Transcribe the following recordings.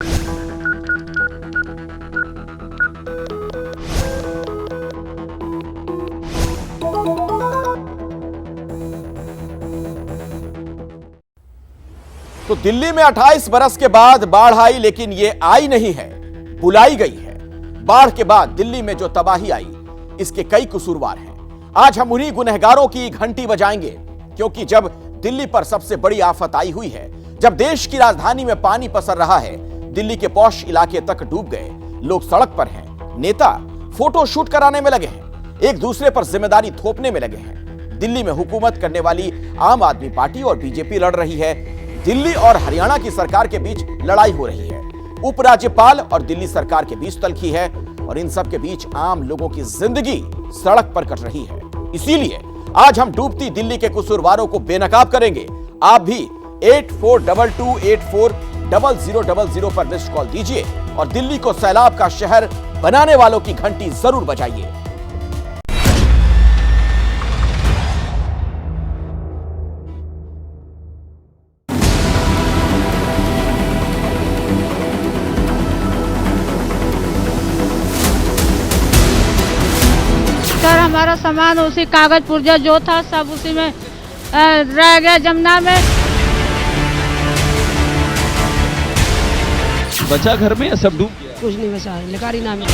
तो दिल्ली में 28 बरस के बाद बाढ़ आई, लेकिन ये आई नहीं है, बुलाई गई है। बाढ़ के बाद दिल्ली में जो तबाही आई, इसके कई कसूरवार हैं। आज हम उन्हीं गुनहगारों की घंटी बजाएंगे, क्योंकि जब दिल्ली पर सबसे बड़ी आफत आई हुई है, जब देश की राजधानी में पानी पसर रहा है, दिल्ली के पॉश इलाके तक डूब गए, लोग सड़क पर हैं, नेता फोटो शूट कराने में लगे हैं, एक दूसरे पर जिम्मेदारी थोपने में लगे हैं। दिल्ली में हुकूमत करने वाली आम आदमी पार्टी और बीजेपी लड़ रही है। दिल्ली और हरियाणा की सरकार के बीच लड़ाई हो रही है। उपराज्यपाल और दिल्ली सरकार के बीच तल्खी है, और इन सब के बीच आम लोगों की जिंदगी सड़क पर कट रही है। इसीलिए आज हम डूबती दिल्ली के कसूरवारों को बेनकाब करेंगे। आप भी 8422840000 पर मिस्ड कॉल दीजिए और दिल्ली को सैलाब का शहर बनाने वालों की घंटी जरूर बजाइए। हमारा सामान उसी कागज पुर्जा जो था सब उसी में रह गया, जमुना में। बचा घर में या सब डूब गया? कुछ नहीं बचा, लिखारी नाम है।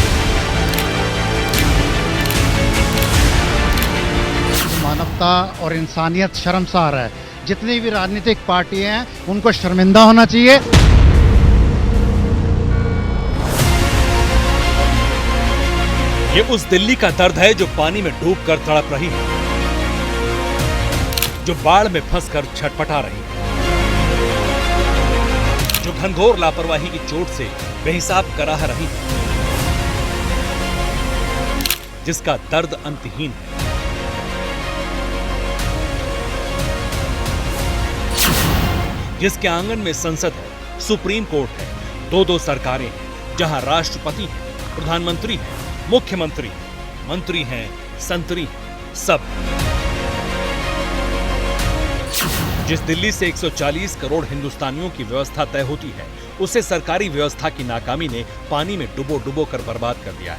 मानवता और इंसानियत शर्मसार है। जितनी भी राजनीतिक पार्टियां हैं उनको शर्मिंदा होना चाहिए। ये उस दिल्ली का दर्द है जो पानी में डूबकर तड़प रही है, जो बाढ़ में फंसकर छटपटा रही है, जो घनघोर लापरवाही की चोट से बेहिसाब कराह रही है, जिसका दर्द अंतहीन है। जिसके आंगन में संसद है, सुप्रीम कोर्ट है, दो सरकारें हैं, जहां राष्ट्रपति है, प्रधानमंत्री है, मुख्यमंत्री, मंत्री हैं, संतरी हैं, सब। जिस दिल्ली से 140 करोड़ हिंदुस्तानियों की व्यवस्था तय होती है, उसे सरकारी व्यवस्था की नाकामी ने पानी में डुबो कर बर्बाद कर दिया है।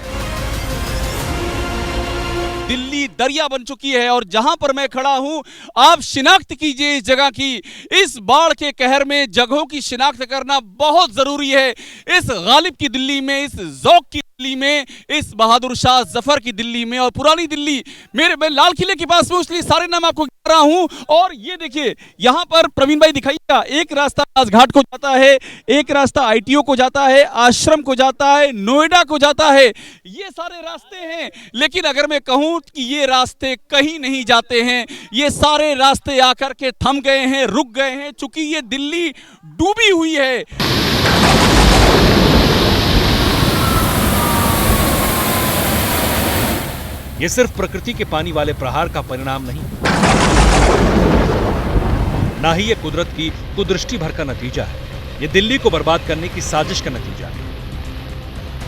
दिल्ली दरिया बन चुकी है और जहां पर मैं खड़ा हूं, आप शिनाख्त कीजिए इस जगह की। इस बाढ़ के कहर में जगहों की शिनाख्त करना बहुत जरूरी है। इस गालिब की दिल्ली में, इस ज़ौक़ की दिल्ली में, इस बहादुर शाह जफर की दिल्ली में और पुरानी दिल्ली, मैं लाल किले के पास में, इसलिए सारे नाम आपको कह रहा हूं। और ये देखिए, यहां पर प्रवीण भाई दिखाइएगा, एक रास्ता राजघाट को जाता है, एक रास्ता आईटीओ को जाता है, आश्रम को जाता है, नोएडा को जाता है। ये सारे रास्ते हैं, लेकिन अगर मैं कहूं कि ये रास्ते कहीं नहीं जाते हैं, ये सारे रास्ते आकर के थम गए हैं, रुक गए हैं, चूंकि ये दिल्ली डूबी हुई है। ये सिर्फ प्रकृति के पानी वाले प्रहार का परिणाम नहीं, ना ही ये कुदरत की कुदृष्टि भर का नतीजा है। ये दिल्ली को बर्बाद करने की साजिश का नतीजा है।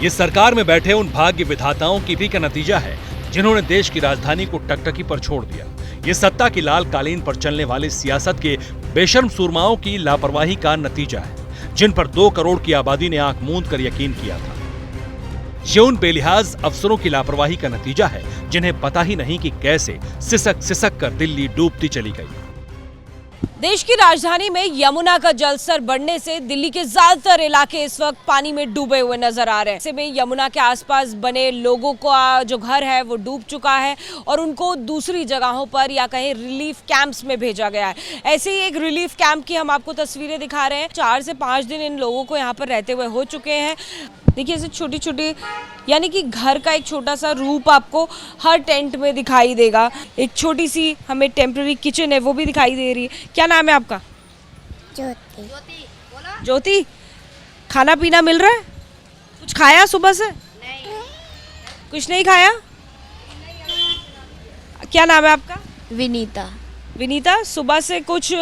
ये सरकार में बैठे उन भाग्य विधाताओं की भी का नतीजा है, जिन्होंने देश की राजधानी को टकटकी पर छोड़ दिया। ये सत्ता की लाल कालीन पर चलने वाले सियासत के बेशर्म सूरमाओं की लापरवाही का नतीजा है, जिन पर 2 करोड़ की आबादी ने आंख मूंद कर यकीन किया था। ये उन बेलिहाज अफसरों की लापरवाही का नतीजा है, जिन्हें पता ही नहीं कि कैसे सिसक कर दिल्ली डूबती चली गई। देश की राजधानी में यमुना का जलस्तर बढ़ने से दिल्ली के ज्यादातर इलाके इस वक्त पानी में डूबे हुए नजर आ रहे हैं। ऐसे में यमुना के आसपास बने लोगों का जो घर है वो डूब चुका है और उनको दूसरी जगहों पर या कहीं रिलीफ कैंप्स में भेजा गया है। ऐसे ही एक रिलीफ कैंप की हम आपको तस्वीरें दिखा रहे हैं। 4 से 5 दिन इन लोगों को यहाँ पर रहते हुए हो चुके हैं। देखिए, ऐसे छोटी छोटी, यानी कि घर का एक छोटा सा रूप आपको हर टेंट में दिखाई देगा। एक छोटी सी हमें टेम्पररी किचन है, वो भी दिखाई दे रही है। क्या नाम है आपका? ज्योति। ज्योति, खाना पीना मिल रहा है? कुछ खाया सुबह से? नहीं। कुछ नहीं खाया? क्या नाम है आपका? विनीता। विनीता, सुबह से कुछ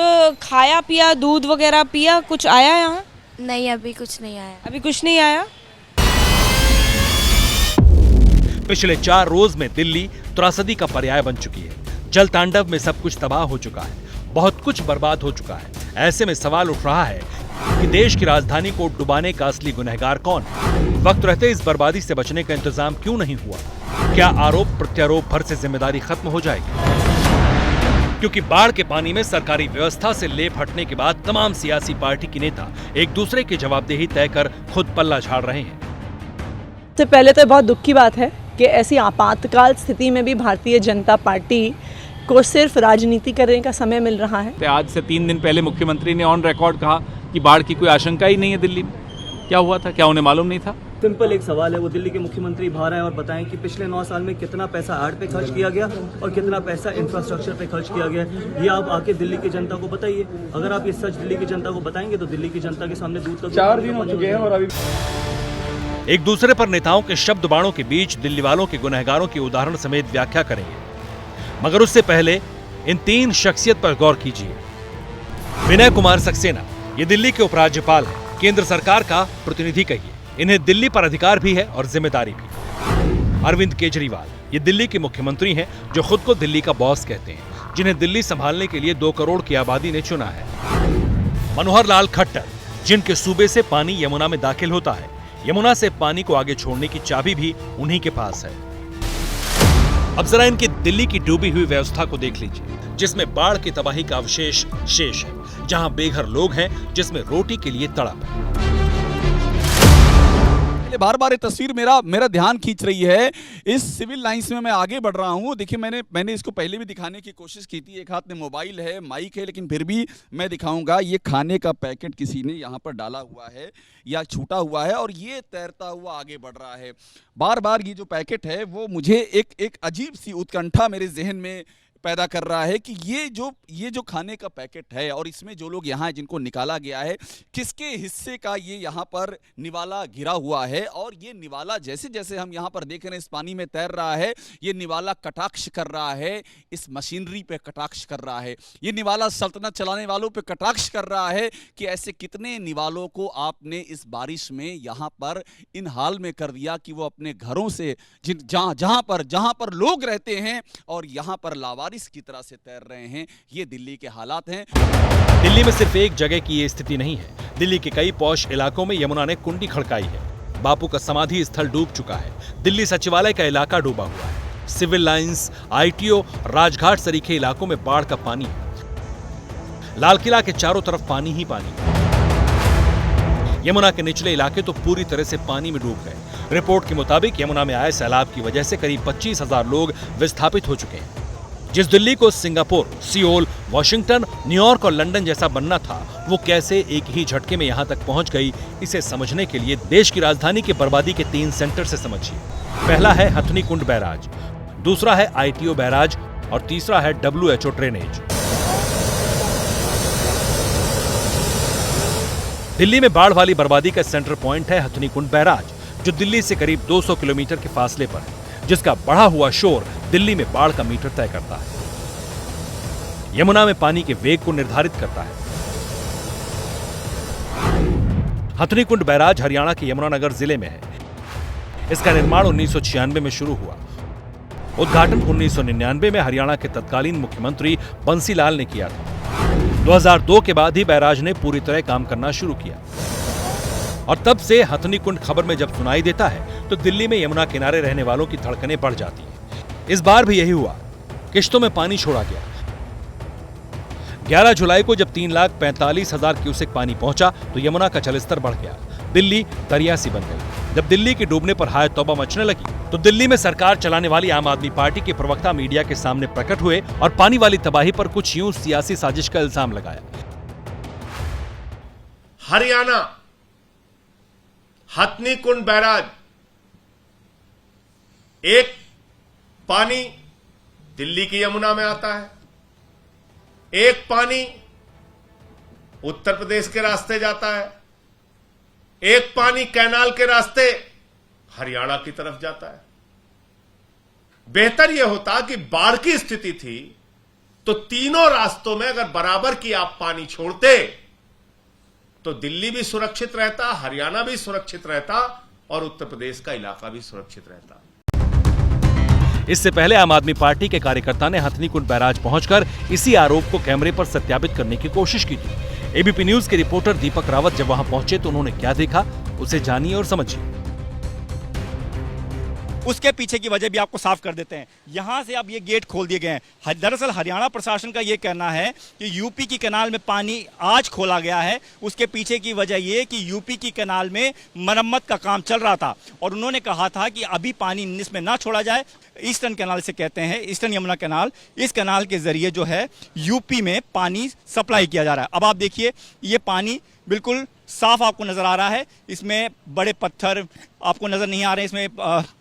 खाया पिया, दूध वगैरह पिया, कुछ आया यहाँ? नहीं, अभी कुछ नहीं आया। अभी कुछ नहीं आया। पिछले 4 रोज में दिल्ली त्रासदी का पर्याय बन चुकी है। जल तांडव में सब कुछ तबाह हो चुका है, बहुत कुछ बर्बाद हो चुका है। ऐसे में सवाल उठ रहा है कि देश की राजधानी को डुबाने का असली गुनहगार कौन है। वक्त रहते इस बर्बादी से बचने का इंतजाम क्यों नहीं हुआ? क्या आरोप प्रत्यारोप भर से जिम्मेदारी खत्म हो जाएगी? क्योंकि बाढ़ के पानी में सरकारी व्यवस्था से लेप हटने के बाद तमाम सियासी पार्टी के नेता एक दूसरे की जवाबदेही तय कर खुद पल्ला झाड़ रहे हैं। सबसे पहले तो बहुत दुख की बात है कि ऐसी आपातकाल स्थिति में भी भारतीय जनता पार्टी को सिर्फ राजनीति करने का समय मिल रहा है। आज से 3 दिन पहले मुख्यमंत्री ने ऑन रिकॉर्ड कहा कि बाढ़ की कोई आशंका ही नहीं है दिल्ली में। क्या हुआ था? क्या उन्हें मालूम नहीं था? सिंपल एक सवाल है, वो दिल्ली के मुख्यमंत्री बाहर आए और बताएं कि पिछले 9 साल में कितना पैसा आर्ट पे खर्च किया गया और कितना पैसा इंफ्रास्ट्रक्चर पे खर्च किया गया। ये आप आके दिल्ली की जनता को बताइए। अगर आप ये सच दिल्ली की जनता को बताएंगे तो दिल्ली की जनता के सामने दूध तक 4 दिन हो चुके हैं और अभी एक दूसरे पर नेताओं के शब्द बाणों के बीच दिल्ली वालों के गुनहगारों की उदाहरण समेत व्याख्या करेंगे, मगर उससे पहले इन 3 शख्सियत पर गौर कीजिए। विनय कुमार सक्सेना ये दिल्ली के उपराज्यपाल हैं, केंद्र सरकार का प्रतिनिधि कहिए। इन्हें दिल्ली पर अधिकार भी है और जिम्मेदारी भी। अरविंद केजरीवाल ये दिल्ली के मुख्यमंत्री हैं जो खुद को दिल्ली का बॉस कहते हैं, जिन्हें दिल्ली संभालने के लिए 2 करोड़ की आबादी ने चुना है। मनोहर लाल खट्टर जिनके सूबे से पानी यमुना में दाखिल होता है, यमुना से पानी को आगे छोड़ने की चाबी भी उन्हीं के पास है। अब जरा इनकी दिल्ली की डूबी हुई व्यवस्था को देख लीजिए, जिसमें बाढ़ की तबाही का अवशेष शेष है, जहां बेघर लोग हैं, जिसमें रोटी के लिए तड़प है। बार बार ये तस्वीर मेरा ध्यान खींच रही है। इस सिविल लाइंस में मैं आगे बढ़ रहा हूँ। देखिए मैंने इसको पहले भी दिखाने की कोशिश की थी। एक हाथ में मोबाइल है, माइक है, लेकिन फिर भी मैं दिखाऊंगा। ये खाने का पैकेट किसी ने यहाँ पर डाला हुआ है या छूटा हुआ है और ये तैरता हुआ आगे बढ़ रहा है। बार बार ये जो पैकेट है वो मुझे एक अजीब सी उत्कंठा मेरे जहन में पैदा कर रहा है कि ये जो खाने का पैकेट है और इसमें जो लोग यहाँ जिनको निकाला गया है, किसके हिस्से का ये यहाँ पर निवाला घिरा हुआ है। और ये निवाला जैसे जैसे हम यहाँ पर देख रहे हैं इस पानी में तैर रहा है, ये निवाला कटाक्ष कर रहा है, इस मशीनरी पे कटाक्ष कर रहा है। ये निवाला सल्तनत चलाने वालों पे कटाक्ष कर रहा है कि ऐसे कितने निवालों को आपने इस बारिश में यहाँ पर इन हाल में कर दिया कि वो अपने घरों से जहाँ पर लोग रहते हैं और यहाँ पर लावारिस की तरह से तैर रहे हैं। ये दिल्ली के हालात हैं। दिल्ली में सिर्फ एक जगह की ये स्थिति नहीं है। दिल्ली के कई पॉश इलाकों में यमुना ने कुंडी खड़काई है। बापू का समाधि स्थल डूब चुका है। दिल्ली सचिवालय का इलाका डूबा हुआ है। सिविल लाइंस, ITO, राजघाट सरीखे इलाकों में बाढ़ का पानी है। लाल किला के चारों तरफ पानी ही पानी है। यमुना के निचले इलाके तो पूरी तरह से पानी में डूब गए। रिपोर्ट के मुताबिक यमुना में आए सैलाब की वजह से करीब 25,000 लोग विस्थापित हो चुके हैं। जिस दिल्ली को सिंगापुर, सियोल, वॉशिंगटन, न्यूयॉर्क और लंदन जैसा बनना था, वो कैसे एक ही झटके में यहां तक पहुंच गई, इसे समझने के लिए देश की राजधानी की बर्बादी के 3 सेंटर से समझिए। पहला है हथनी कुंड बैराज, दूसरा है ITO बैराज और तीसरा है WHO ड्रेनेज। दिल्ली में बाढ़ वाली बर्बादी का सेंटर पॉइंट है हथनी कुंड बैराज, जो दिल्ली से करीब 200 किलोमीटर के फासले पर है, जिसका बढ़ा हुआ शोर दिल्ली में बाढ़ का मीटर तय करता है। यमुना में पानी के वेग को निर्धारित करता है। हथनी कुंड बैराज हरियाणा के यमुनानगर जिले में है। इसका निर्माण 1996 में शुरू हुआ। उद्घाटन 1999 में हरियाणा के तत्कालीन मुख्यमंत्री बंसीलाल ने किया था। 2002 के बाद ही बैराज ने पूरी तरह काम करना शुरू किया और तब से हथनी कुंड खबर में जब सुनाई देता है तो दिल्ली में यमुना किनारे रहने वालों की धड़कनें बढ़ जाती हैं। इस बार भी यही हुआ। किश्तों में पानी छोड़ा गया। 11 जुलाई को जब 3,45,000 क्यूसेक पानी पहुंचा तो यमुना का जलस्तर बढ़ गया। दिल्ली दरिया सी बन गई। जब दिल्ली के डूबने पर हाय तौबा मचने लगी तो दिल्ली में सरकार चलाने वाली आम आदमी पार्टी के प्रवक्ता मीडिया के सामने प्रकट हुए और पानी वाली तबाही पर कुछ यूं सियासी साजिश का इल्जाम लगाया। हरियाणा हथनी कुंड बैराज, एक पानी दिल्ली की यमुना में आता है, एक पानी उत्तर प्रदेश के रास्ते जाता है, एक पानी कैनाल के रास्ते हरियाणा की तरफ जाता है। बेहतर यह होता कि बाढ़ की स्थिति थी तो तीनों रास्तों में अगर बराबर की आप पानी छोड़ते तो दिल्ली भी सुरक्षित रहता, हरियाणा भी सुरक्षित रहता और उत्तर प्रदेश का इलाका भी सुरक्षित रहता। इससे पहले आम आदमी पार्टी के कार्यकर्ता ने हथनी कुंड बैराज पहुंचकर इसी आरोप को कैमरे पर सत्यापित करने की कोशिश की थी। एबीपी न्यूज के रिपोर्टर दीपक रावत जब वहां पहुंचे तो उन्होंने क्या देखा, उसे जानिए और समझिए। उसके पीछे की वजह भी आपको साफ कर देते हैं। यहाँ से अब ये गेट खोल दिए गए हैं। दरअसल हरियाणा प्रशासन का ये कहना है कि यूपी की कैनाल में पानी आज खोला गया है। उसके पीछे की वजह ये कि यूपी की कैनाल में मरम्मत का काम चल रहा था और उन्होंने कहा था कि अभी पानी इसमें ना छोड़ा जाए। ईस्टर्न कैनाल से कहते हैं, ईस्टर्न यमुना कैनाल, इस कैनाल के जरिए जो है यूपी में पानी सप्लाई किया जा रहा है। अब आप देखिए ये पानी बिल्कुल साफ आपको नजर आ रहा है। इसमें बड़े पत्थर आपको नजर नहीं आ रहे, इसमें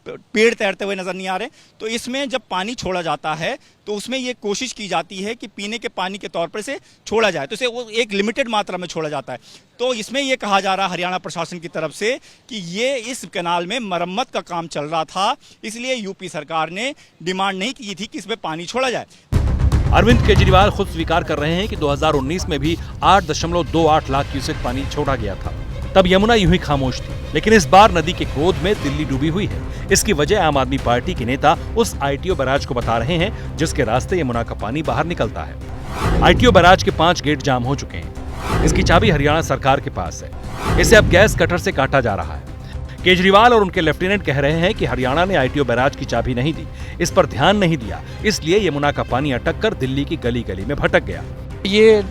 पेड़ तैरते हुए नजर नहीं आ रहे। तो इसमें जब पानी छोड़ा जाता है तो उसमें ये कोशिश की जाती है कि पीने के पानी के तौर पर से छोड़ा जाए, तो इसे वो एक लिमिटेड मात्रा में छोड़ा जाता है। तो इसमें यह कहा जा रहा है हरियाणा प्रशासन की तरफ से कि ये इस कैनाल में मरम्मत का काम चल रहा था, इसलिए यूपी सरकार ने डिमांड नहीं की थी कि इसमें पानी छोड़ा जाए। अरविंद केजरीवाल खुद स्वीकार कर रहे हैं कि 2019 में भी 8.28 लाख क्यूसेक पानी छोड़ा गया था। तब यमुना यूं ही खामोश थी, लेकिन इस बार नदी के क्रोध में दिल्ली डूबी हुई है। इसकी वजह आम आदमी पार्टी के नेता उस आईटीओ बैराज को बता रहे हैं जिसके रास्ते यमुना का पानी बाहर निकलता है। आईटीओ बैराज के 5 गेट जाम हो चुके हैं। इसकी चाबी हरियाणा सरकार के पास है। इसे अब गैस कटर से काटा जा रहा है। केजरीवाल और उनके लेफ्टिनेंट कह रहे हैं कि हरियाणा ने आईटीओ बैराज की चाबी नहीं दी, इस पर ध्यान नहीं दिया, इसलिए यमुना का पानी अटक कर दिल्ली की गली गली में भटक गया। ये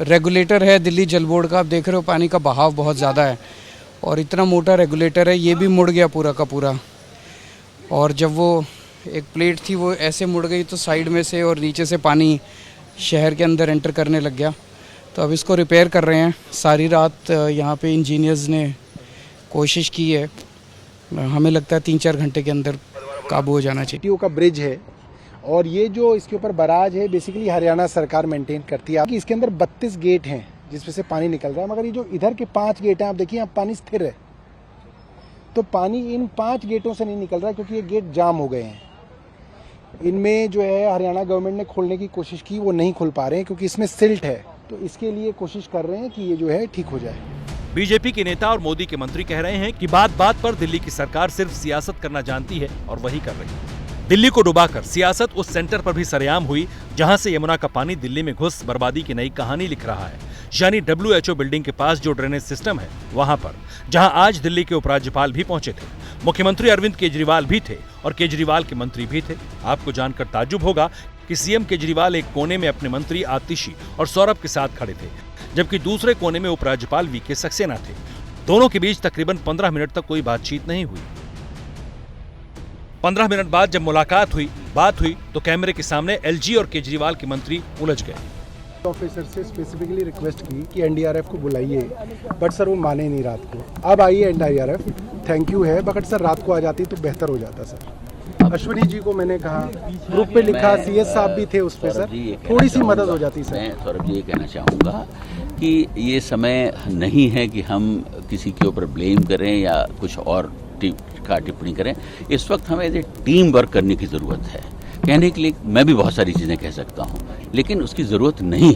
रेगुलेटर है दिल्ली जल बोर्ड का, आप देख रहे हो पानी का बहाव बहुत ज़्यादा है और इतना मोटा रेगुलेटर है, ये भी मुड़ गया पूरा का पूरा। और जब वो एक प्लेट थी वो ऐसे मुड़ गई तो साइड में से और नीचे से पानी शहर के अंदर एंटर करने लग गया। तो अब इसको रिपेयर कर रहे हैं। सारी रात यहाँ पे इंजीनियर्स ने कोशिश की है, हमें लगता है 3-4 घंटे के अंदर काबू हो जाना चाहिए। का ब्रिज है और ये जो इसके ऊपर बराज है बेसिकली हरियाणा सरकार मेंटेन करती है। इसके अंदर 32 गेट हैं जिसमें से पानी निकल रहा है, मगर ये जो इधर के 5 गेट हैं आप देखिए यहाँ पानी स्थिर है, तो पानी इन 5 गेटों से नहीं निकल रहा क्योंकि ये गेट जाम हो गए हैं। इनमें जो है हरियाणा गवर्नमेंट ने खोलने की कोशिश की, वो नहीं खोल पा रहे हैं क्योंकि इसमें सिल्ट है, तो इसके लिए कोशिश कर रहे हैं कि ये जो है ठीक हो जाए। बीजेपी के नेता और मोदी के मंत्री कह रहे हैं कि बात बात पर दिल्ली की सरकार सिर्फ सियासत करना जानती है और वही कर रही है। दिल्ली को डुबाकर सियासत उस सेंटर पर भी सरेआम हुई जहां से यमुना का पानी दिल्ली में घुस बर्बादी की नई कहानी लिख रहा है, यानी WHO बिल्डिंग के पास जो ड्रेनेज सिस्टम है वहां पर, जहां आज दिल्ली के उपराज्यपाल भी पहुंचे थे। मुख्यमंत्री अरविंद केजरीवाल भी थे और केजरीवाल के मंत्री भी थे। आपको जानकर ताज्जुब होगा कि सीएम केजरीवाल एक कोने में अपने मंत्री आतिशी और सौरभ के साथ खड़े थे, जबकि दूसरे कोने में उपराज्यपाल वीके सक्सेना थे। दोनों के बीच तकरीबन 15 मिनट तक कोई बातचीत नहीं हुई। 15 मिनट बाद जब मुलाकात हुई, बात हुई, तो कैमरे के सामने एलजी और केजरीवाल के मंत्री उलझ गए। ऑफिसर से स्पेसिफिकली रिक्वेस्ट की कि एनडीआरएफ को बुलाइए, बट सर वो माने नहीं रात को। अब आई है एनडीआरएफ, थैंक यू है, बट सर रात को आ जाती तो बेहतर हो जाता सर। अश्विनी जी को मैंने कहा, ग्रुप पे लिखा, सीएस साहब भी थे उस पे सर, थोड़ी सी मदद हो जाती सर। मैं सौरभ जी ये कहना चाहूँगा कि ये समय नहीं है कि हम किसी के ऊपर ब्लेम करें या कुछ और टिप्पणी करें। इस वक्त हमें टीम वर्क करने की ज़रूरत है। कहने के लिए मैं भी बहुत सारी चीजें कह सकता हूं, लेकिन उसकी जरूरत नहीं।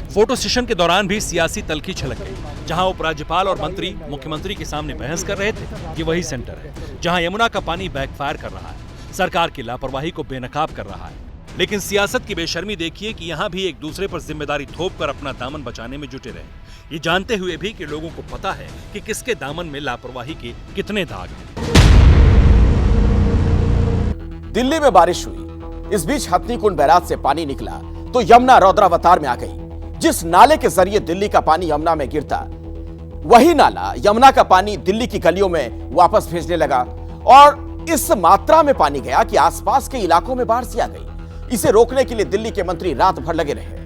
फोटो सेशन के दौरान भी सियासी तल्खी छलक गई। जहां उपराज्यपाल और मंत्री मुख्यमंत्री के सामने बहस कर रहे थे, ये वही सेंटर है जहां यमुना का पानी बैकफायर कर रहा है, सरकार की लापरवाही को बेनकाब कर रहा है। लेकिन सियासत की बेशर्मी देखिए कि यहाँ भी एक दूसरे पर जिम्मेदारी थोप कर अपना दामन बचाने में जुटे रहे, ये जानते हुए भी कि लोगों को पता है कि किसके दामन में लापरवाही के कितने दाग हैं। दिल्ली में बारिश हुई, इस बीच हथनीकुंड बैराज से पानी निकला तो यमुना रौद्रावतार में आ गई। जिस नाले के जरिए दिल्ली का पानी यमुना में गिरता, वही नाला यमुना का पानी दिल्ली की गलियों में वापस भेजने लगा और इस मात्रा में पानी गया कि आसपास के इलाकों में बाढ़ सी आ गई। इसे रोकने के लिए दिल्ली के मंत्री रात भर लगे रहे।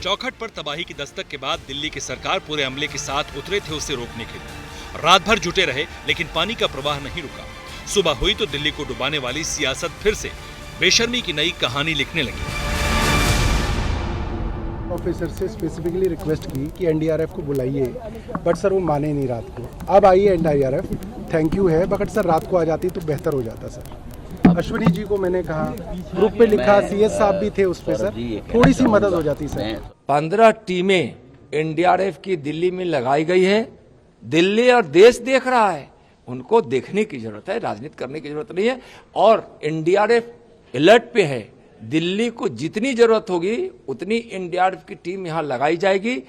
चौखट पर तबाही की दस्तक के बाद दिल्ली की सरकार पूरे अमले के साथ उतरे थे उसे रोकने के लिए। रात भर जुटे रहे, लेकिन पानी का प्रवाह नहीं रुका। सुबह हुई तो दिल्ली को डुबाने वाली सियासत फिर से बेशर्मी की नई कहानी लिखने लगी। ऑफिसर से स्पेसिफिकली रिक्वेस्ट की कि एनडीआरएफ को बुलाइए, बट सर वो माने नहीं रात को। अब आई है एनडीआरएफ, थैंक यू है, बट सर रात को आ जाती तो बेहतर हो जाता सर। अश्विनी जी को मैंने कहा, ग्रुप पे लिखा, सीएस साहब भी थे उस पे सर, थोड़ी सी मदद हो जाती सर। 15 टीमें एनडीआरएफ की दिल्ली में लगाई गई है। दिल्ली और देश देख रहा है, उनको देखने की जरूरत है, राजनीति करने की जरूरत नहीं है। और एनडीआरएफ अलर्ट पे है, दिल्ली को जितनी जरूरत होगी उतनी एनडीआरएफ की टीम यहां लगाई जाएगी,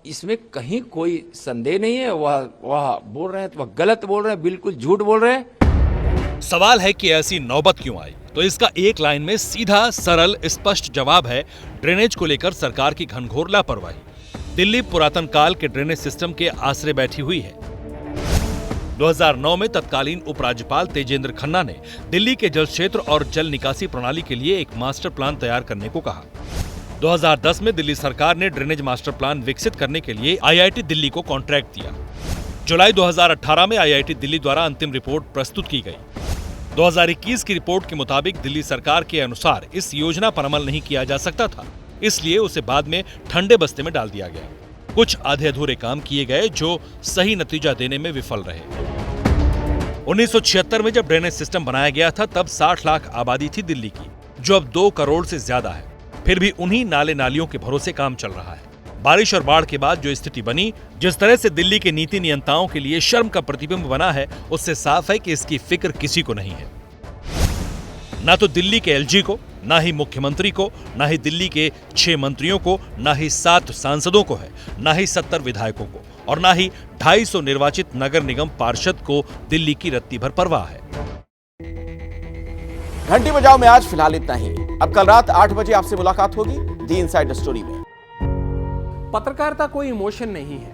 इसमें कहीं कोई संदेह नहीं है। वह बोल रहे हैं तो वह गलत बोल रहे हैं, बिल्कुल झूठ बोल रहे हैं। सवाल है कि ऐसी नौबत क्यों आई, तो इसका एक लाइन में सीधा सरल स्पष्ट जवाब है, ड्रेनेज को लेकर सरकार की घनघोर लापरवाही। दिल्ली पुरातन काल के ड्रेनेज सिस्टम के आसरे बैठी हुई है। 2009 में तत्कालीन उपराज्यपाल तेजेंद्र खन्ना ने दिल्ली के जल क्षेत्र और जल निकासी प्रणाली के लिए एक मास्टर प्लान तैयार करने को कहा। 2010 में दिल्ली सरकार ने ड्रेनेज मास्टर प्लान विकसित करने के लिए आईआईटी दिल्ली को कॉन्ट्रैक्ट दिया। जुलाई 2018 में आईआईटी दिल्ली द्वारा अंतिम रिपोर्ट प्रस्तुत की गई। 2021 की रिपोर्ट के मुताबिक दिल्ली सरकार के अनुसार इस योजना पर अमल नहीं किया जा सकता था, इसलिए उसे बाद में ठंडे बस्ते में डाल दिया गया। कुछ आधे अधूरे काम किए गए जो सही नतीजा देने में विफल रहे। 1976 में जब ड्रेनेज सिस्टम बनाया गया था तब 60 लाख आबादी थी दिल्ली की, जो अब 2 करोड़ से ज्यादा है। फिर भी उन्हीं नाले नालियों के भरोसे काम चल रहा है। बारिश और बाढ़ के बाद जो स्थिति बनी, जिस तरह से दिल्ली के नीति नियंताओं के लिए शर्म का प्रतिबिंब बना है, उससे साफ है कि इसकी फिक्र किसी को नहीं है। ना तो दिल्ली के एलजी को, ना ही मुख्यमंत्री को, ना ही दिल्ली के 6 मंत्रियों को, ना ही 7 सांसदों को है, ना ही 70 विधायकों को, और ना ही 250 निर्वाचित नगर निगम पार्षद को दिल्ली की रत्ती भर परवाह है। घंटी बजाओ में आज फिलहाल इतना ही। अब कल रात 8 बजे आपसे मुलाकात होगी दी इनसाइड स्टोरी में। पत्रकारिता कोई इमोशन नहीं है,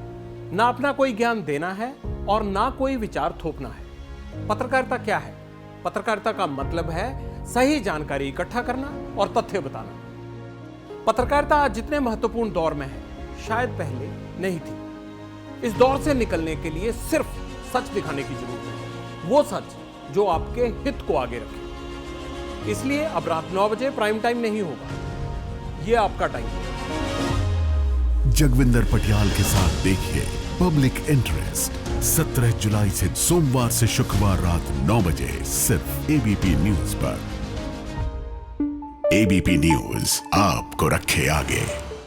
ना अपना कोई ज्ञान देना है और ना कोई विचार थोपना है। पत्रकारिता क्या है? पत्रकारिता का मतलब है सही जानकारी इकट्ठा करना और तथ्य बताना। पत्रकारिता आज जितने महत्वपूर्ण दौर में है, शायद पहले नहीं थी। इस दौर से निकलने के लिए सिर्फ सच दिखाने की जरूरत है, वो सच जो आपके हित को आगे रखे। इसलिए अब रात 9 बजे प्राइम टाइम नहीं होगा, ये आपका टाइम है। जगविंदर पटियाल के साथ देखिए पब्लिक इंटरेस्ट 17 जुलाई से सोमवार से शुक्रवार रात 9 बजे सिर्फ एबीपी न्यूज पर। एबीपी न्यूज आपको रखे आगे।